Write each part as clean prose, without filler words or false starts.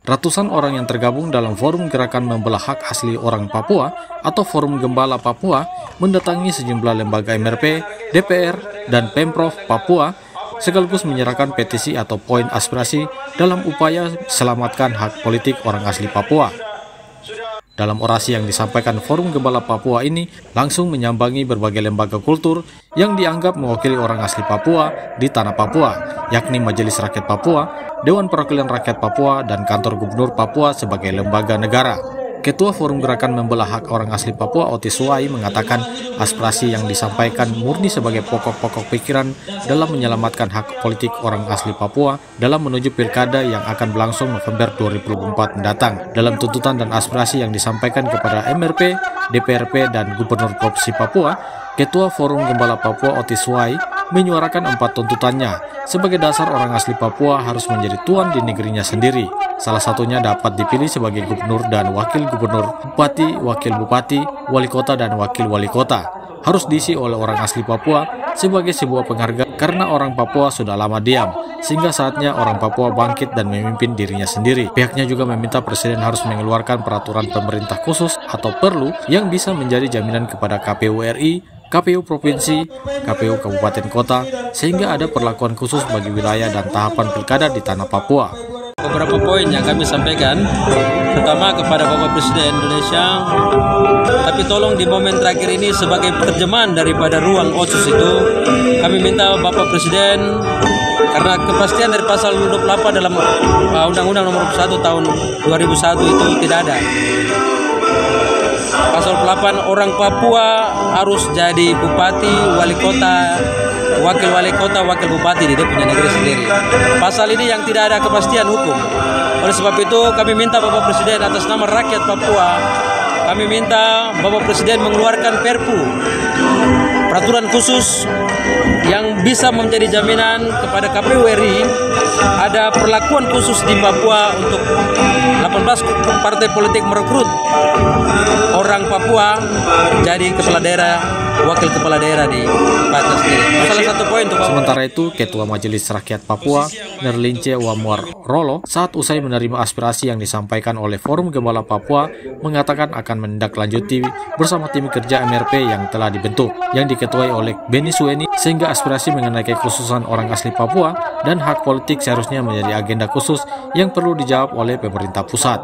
Ratusan orang yang tergabung dalam Forum Gerakan Membela Hak Asli Orang Papua atau Forum Gembala Papua mendatangi sejumlah lembaga MRP, DPR, dan Pemprov Papua sekaligus menyerahkan petisi atau poin aspirasi dalam upaya selamatkan hak politik orang asli Papua. Dalam orasi yang disampaikan Forum Gembala Papua ini langsung menyambangi berbagai lembaga kultur yang dianggap mewakili orang asli Papua di tanah Papua, yakni Majelis Rakyat Papua, Dewan Perwakilan Rakyat Papua, dan Kantor Gubernur Papua sebagai lembaga negara. Ketua Forum Gerakan Membela Hak Orang Asli Papua, Otis Suai, mengatakan aspirasi yang disampaikan murni sebagai pokok-pokok pikiran dalam menyelamatkan hak politik orang asli Papua dalam menuju pilkada yang akan berlangsung November 2024 mendatang. Dalam tuntutan dan aspirasi yang disampaikan kepada MRP, DPRP, dan Gubernur Provinsi Papua, Ketua Forum Gembala Papua, Otis Suai, menyuarakan 4 tuntutannya. Sebagai dasar, orang asli Papua harus menjadi tuan di negerinya sendiri. Salah satunya dapat dipilih sebagai gubernur dan wakil gubernur, bupati, wakil bupati, wali kota, dan wakil wali kota. Harus diisi oleh orang asli Papua sebagai sebuah penghargaan karena orang Papua sudah lama diam, sehingga saatnya orang Papua bangkit dan memimpin dirinya sendiri. Pihaknya juga meminta Presiden harus mengeluarkan peraturan pemerintah khusus atau perlu yang bisa menjadi jaminan kepada KPU RI, KPU Provinsi, KPU Kabupaten Kota, sehingga ada perlakuan khusus bagi wilayah dan tahapan pilkada di tanah Papua. Beberapa poin yang kami sampaikan, pertama kepada Bapak Presiden Indonesia, tapi tolong di momen terakhir ini sebagai terjemahan daripada ruang otsus itu, kami minta Bapak Presiden, karena kepastian dari pasal 28 dalam Undang-Undang Nomor 1 Tahun 2001 itu tidak ada. Pasal 8, orang Papua harus jadi bupati, wali kota, wakil wali kota, wakil bupati di dia punya negeri sendiri. Pasal ini yang tidak ada kepastian hukum. Oleh sebab itu kami minta Bapak Presiden atas nama rakyat Papua, kami minta Bapak Presiden mengeluarkan Perpu, peraturan khusus yang bisa menjadi jaminan kepada KPU RI ada perlakuan khusus di Papua untuk 18 partai politik merekrut orang Papua jadi kepala daerah, wakil kepala daerah di Papua sendiri. Salah satu poin untuk Papua. Sementara itu, Ketua Majelis Rakyat Papua, Nerlince Wamuar Rolo, saat usai menerima aspirasi yang disampaikan oleh Forum Gembala Papua, mengatakan akan menindaklanjuti bersama tim kerja MRP yang telah dibentuk, yang diketuai oleh Beni Sueni, sehingga aspirasi mengenai kekhususan orang asli Papua dan hak politik seharusnya menjadi agenda khusus yang perlu dijawab oleh pemerintah pusat.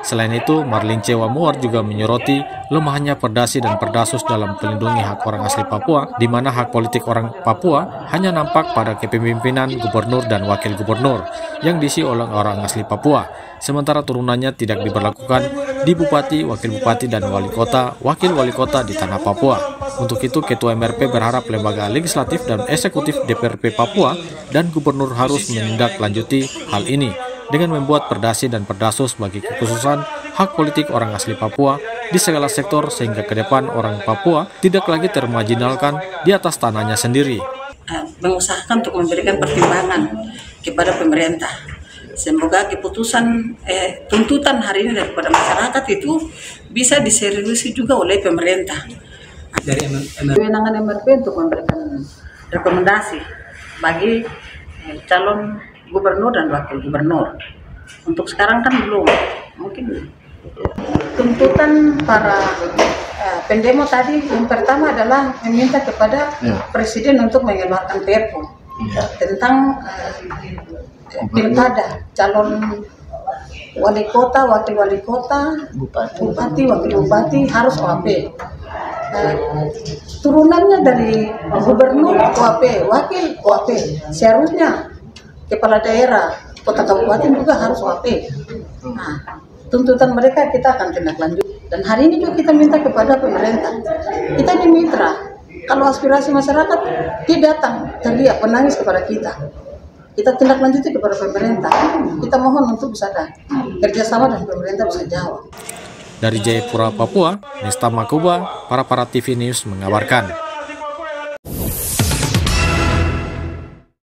Selain itu, Marlince Wamuar juga menyoroti lemahnya Perdasi dan Perdasus dalam melindungi hak orang asli Papua, di mana hak politik orang Papua hanya nampak pada kepemimpinan gubernur dan wakil gubernur yang diisi oleh orang asli Papua, sementara turunannya tidak diberlakukan di bupati, wakil bupati, dan wali kota, wakil wali kota di tanah Papua. Untuk itu, Ketua MRP berharap lembaga legislatif dan eksekutif DPRP Papua dan gubernur harus menindaklanjuti hal ini dengan membuat Perdasi dan Perdasus bagi kekhususan hak politik orang asli Papua di segala sektor, sehingga ke depan orang Papua tidak lagi termarginalkan di atas tanahnya sendiri. Mengusahakan untuk memberikan pertimbangan kepada pemerintah. Semoga keputusan tuntutan hari ini daripada masyarakat itu bisa diseriusi juga oleh pemerintah. Dari kewenangan MRP untuk memberikan rekomendasi bagi calon gubernur dan wakil gubernur. Untuk sekarang kan belum, mungkin tuntutan para pendemo tadi yang pertama adalah meminta kepada Presiden untuk mengeluarkan Perpu tentang pilkada calon wali kota, wakil wali kota, bupati, wakil bupati harus OAP. Turunannya dari gubernur OAP, wakil OAP, seharusnya kepala daerah, kota kabupaten juga harus OAP. Nah, tuntutan mereka kita akan tindak lanjut. Dan hari ini juga kita minta kepada pemerintah. Kita ini mitra. Kalau aspirasi masyarakat tidak datang, terlihat menangis kepada kita. Kita tindak lanjuti kepada pemerintah. Kita mohon untuk bisa kerjasama dan pemerintah bisa jawab. Dari Jayapura, Papua, Nesta Makuba, Para TV News mengabarkan.